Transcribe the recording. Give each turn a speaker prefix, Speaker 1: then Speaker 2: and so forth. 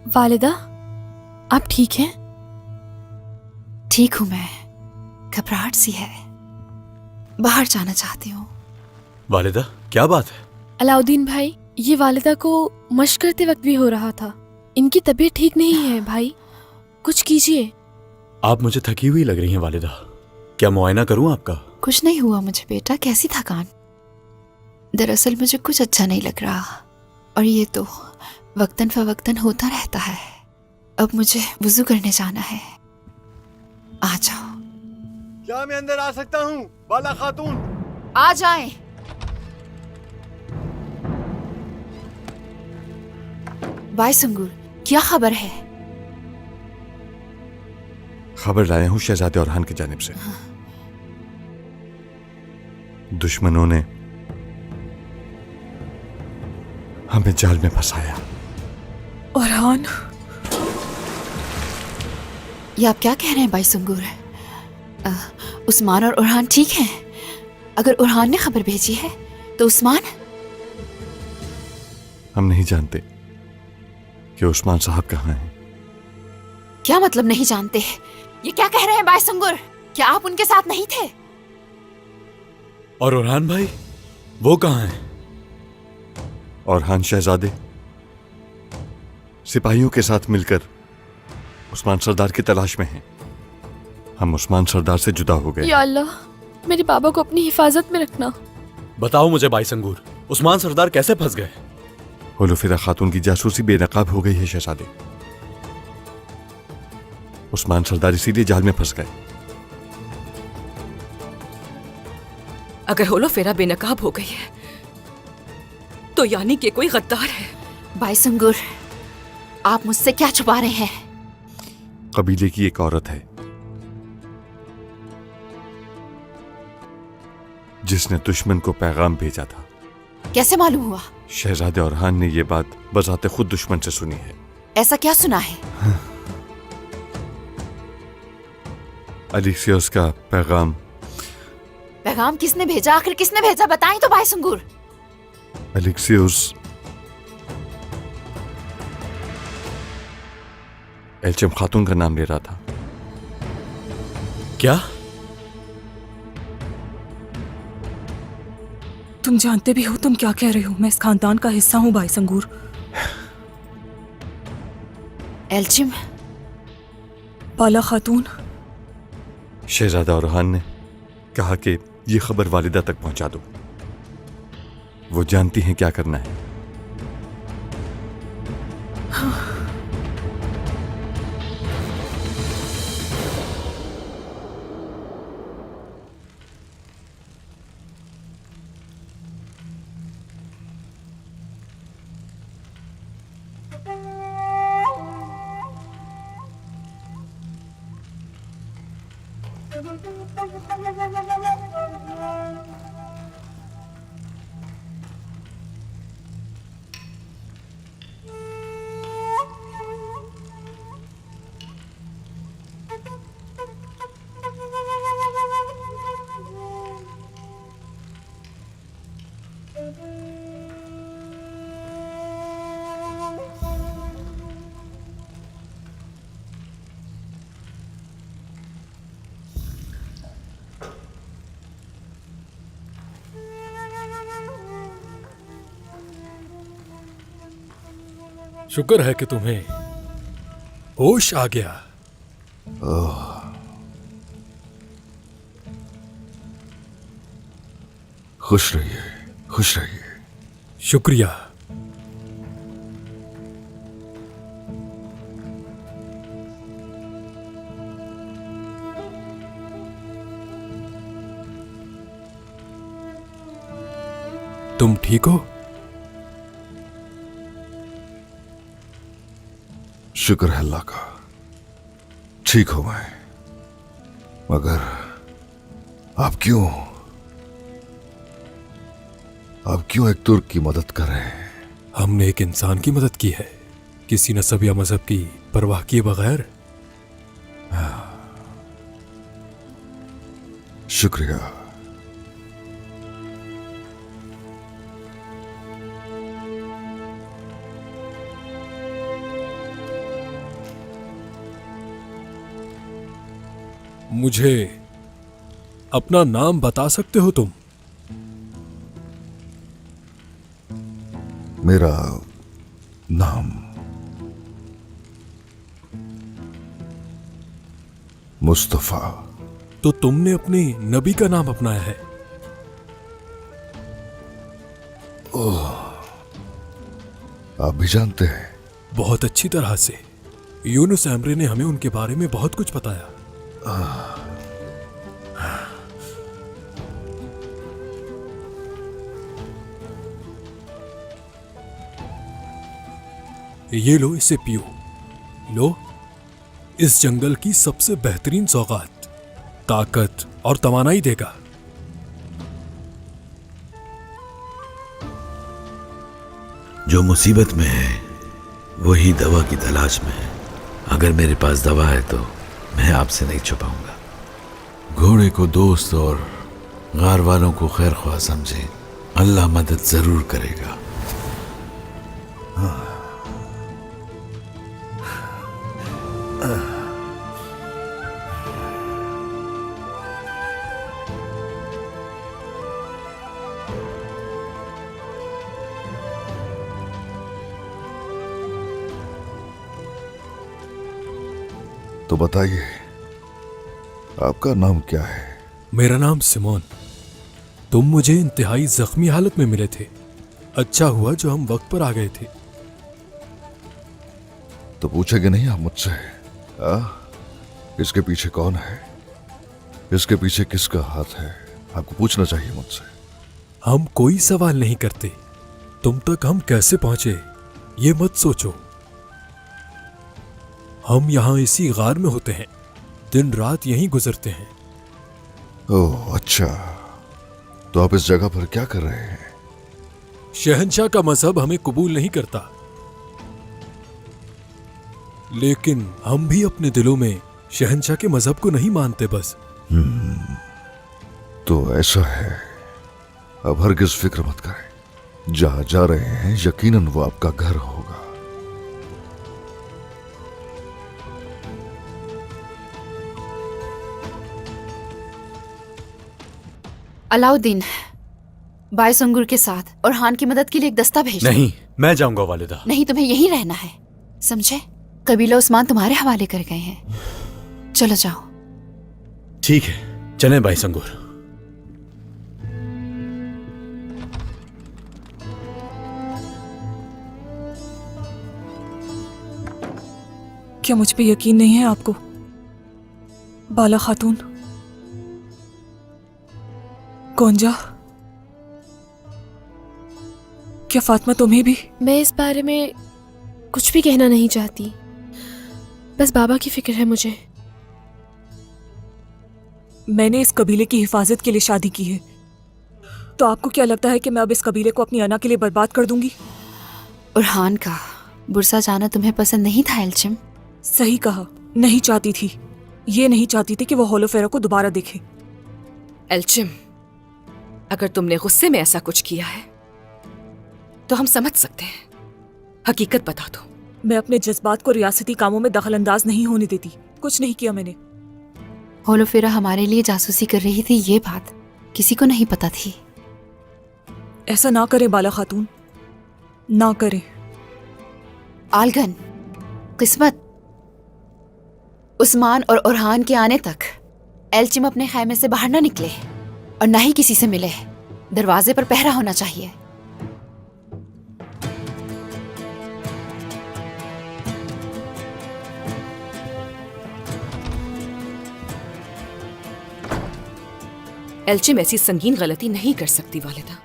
Speaker 1: वालिदा, आप ठीक हैं?
Speaker 2: ठीक हूं मैं, घबराहट सी है, बाहर जाना चाहती हूँ।
Speaker 3: वालिदा, क्या बात है?
Speaker 1: अलाउद्दीन भाई, ये वालिदा को मश्क करते वक्त भी हो रहा था। इनकी तबीयत ठीक नहीं है भाई, कुछ कीजिए।
Speaker 3: आप मुझे थकी हुई लग रही हैं वालिदा, क्या मुआयना करूं आपका?
Speaker 2: कुछ नहीं हुआ मुझे बेटा, कैसी थकान? दरअसल मुझे कुछ अच्छा नहीं लग रहा, और ये तो वक्तन फवक्तन होता रहता है। अब मुझे वुजू करने जाना है, आ जाओ।
Speaker 4: क्या मैं अंदर आ सकता हूँ बाला खातून?
Speaker 2: आ जाएं। भाई संगूर, क्या खबर है?
Speaker 4: खबर लाया हूँ शहजादे औरहान की जानिब से। दुश्मनों ने हमें जाल में फंसाया।
Speaker 1: औरहान?
Speaker 2: ये आप क्या कह रहे हैं भाई संगूर? उस्मान और औरहान ठीक हैं? अगर औरहान ने खबर भेजी है तो उस्मान?
Speaker 4: हम नहीं जानते कि उस्मान साहब कहाँ हैं।
Speaker 2: क्या मतलब नहीं जानते? ये क्या कह रहे हैं भाई संगूर? क्या आप उनके साथ नहीं थे?
Speaker 3: और औरहान भाई, वो कहाँ हैं?
Speaker 4: औरहान शहजादे सिपाहियों के साथ मिलकर उस्मान सरदार की तलाश में हैं। हम उस्मान सरदार से जुदा हो गए।
Speaker 1: या अल्लाह, मेरे बाबा को अपनी हिफाजत में रखना।
Speaker 3: बताओ मुझे भाई संगूर, उस्मान सरदार कैसे फंस गए?
Speaker 4: होलोफिरा खातून की जासूसी बेनकाब हो गई है शहजादे। उस्मान सरदार इसीलिए जाल में फंस गए।
Speaker 5: अगर होलोफेरा बेनकाब हो गई है तो यानी कि कोई गद्दार है।
Speaker 2: भाई संगूर, आप मुझसे क्या छुपा रहे हैं?
Speaker 4: कबीले की एक औरत है जिसने दुश्मन को पैगाम भेजा था।
Speaker 2: कैसे मालूम हुआ?
Speaker 4: शहजादे औरहान ने यह बात बजाते खुद दुश्मन से सुनी है।
Speaker 2: ऐसा क्या सुना है?
Speaker 4: अलिसियस का पैगाम।
Speaker 2: पैगाम किसने भेजा? आखिर किसने भेजा? बताएं तो भाई संगूर।
Speaker 4: अलेक्सियस एल्चम खातून का नाम ले रहा था।
Speaker 3: क्या?
Speaker 5: तुम जानते भी हो तुम क्या कह रहे हो? मैं इस खानदान का हिस्सा हूँ भाई संगूर।
Speaker 2: एल्चिम?
Speaker 5: बाला खातून?
Speaker 4: शहजादा औरहान ने कहा कि ये खबर वालिदा तक पहुंचा दो, वो जानती हैं क्या करना है।
Speaker 6: शुक्र है कि तुम्हें होश आ गया।
Speaker 4: खुश रहिए, खुश रहिए।
Speaker 6: शुक्रिया। तुम ठीक हो?
Speaker 7: शुक्र है अल्लाह का, ठीक हो मैं। मगर आप क्यों एक तुर्क की मदद कर रहे हैं?
Speaker 6: हमने एक इंसान की मदद की है, किसी नस्ब या मजहब की परवाह किए बगैर।
Speaker 7: शुक्रिया।
Speaker 6: मुझे अपना नाम बता सकते हो तुम?
Speaker 7: मेरा नाम मुस्तफा।
Speaker 6: तो तुमने अपने नबी का नाम अपनाया है।
Speaker 7: आप भी जानते हैं?
Speaker 6: बहुत अच्छी तरह से। यूनुस एमरे ने हमें उनके बारे में बहुत कुछ बताया। ये लो, इसे पियो। लो, इस जंगल की सबसे बेहतरीन सौगात, ताकत और तवानाई देगा।
Speaker 8: जो मुसीबत में है वही दवा की तलाश में है। अगर मेरे पास दवा है तो मैं आपसे नहीं छुपाऊंगा। घोड़े को दोस्त और गार वालों को खैर ख्वाह समझे, अल्लाह मदद जरूर करेगा।
Speaker 7: तो बताइए, आपका नाम क्या है?
Speaker 6: मेरा नाम सिमोन। तुम मुझे इंतहाई जख्मी हालत में मिले थे। अच्छा हुआ जो हम वक्त पर आ गए थे।
Speaker 7: तो पूछेंगे नहीं आप मुझसे? इसके पीछे कौन है? इसके पीछे किसका हाथ है? आपको पूछना चाहिए मुझसे।
Speaker 6: हम कोई सवाल नहीं करते। तुम तक हम कैसे पहुंचे ये मत सोचो। हम यहां इसी गार में होते हैं, दिन रात यहीं गुजरते हैं।
Speaker 7: ओह अच्छा, तो आप इस जगह पर क्या कर रहे हैं?
Speaker 6: शहंशाह का मजहब हमें कबूल नहीं करता, लेकिन हम भी अपने दिलों में शहंशाह के मजहब को नहीं मानते बस।
Speaker 7: तो ऐसा है, अब हरगिज फिक्र मत करें। जहां जा रहे हैं यकीनन वो आपका घर होगा।
Speaker 2: अलाउद्दीन बायसंगुर के साथ और हान की मदद के लिए एक दस्ता भेज दो।
Speaker 3: नहीं, मैं जाऊंगा वालिदा।
Speaker 2: नहीं, तुम्हें यहीं रहना है, समझे? कबीला उस्मान तुम्हारे हवाले कर गए हैं। चलो जाओ।
Speaker 3: ठीक है, चलें भाई संगूर।
Speaker 5: क्या मुझ पे यकीन नहीं है आपको, बाला खातून? कौंजा, क्या फातिमा तुम्हें भी?
Speaker 1: मैं इस बारे में कुछ भी कहना नहीं चाहती, बस बाबा की फिक्र है मुझे।
Speaker 5: मैंने इस कबीले की हिफाजत के लिए शादी की है, तो आपको क्या लगता है कि मैं अब इस कबीले को अपनी अना के लिए बर्बाद कर दूंगी?
Speaker 2: और हान का बुरसा जाना तुम्हें पसंद नहीं था एल्चिम?
Speaker 5: सही कहा, नहीं चाहती थी। ये नहीं चाहती थी कि वो होलोफेरा को दोबारा देखे। एल्चिम, अगर तुमने गुस्से में ऐसा कुछ किया है तो हम समझ सकते हैं। हकीकत बता दो। मैं अपने जज्बात को रियासती कामों में दखल अंदाज नहीं होने देती। कुछ नहीं किया मैंने।
Speaker 2: होलोफेरा हमारे लिए जासूसी कर रही थी, ये बात किसी को नहीं पता थी।
Speaker 5: ऐसा ना करें बाला खातून, ना करें।
Speaker 2: आलगन, किस्मत, उस्मान और ओरहान के आने तक एल्चिम अपने खैमे से बाहर ना निकले और ना ही किसी से मिले। दरवाजे पर पहरा होना चाहिए।
Speaker 5: एल्चिम ऐसी संगीन गलती नहीं कर सकती वालिदा।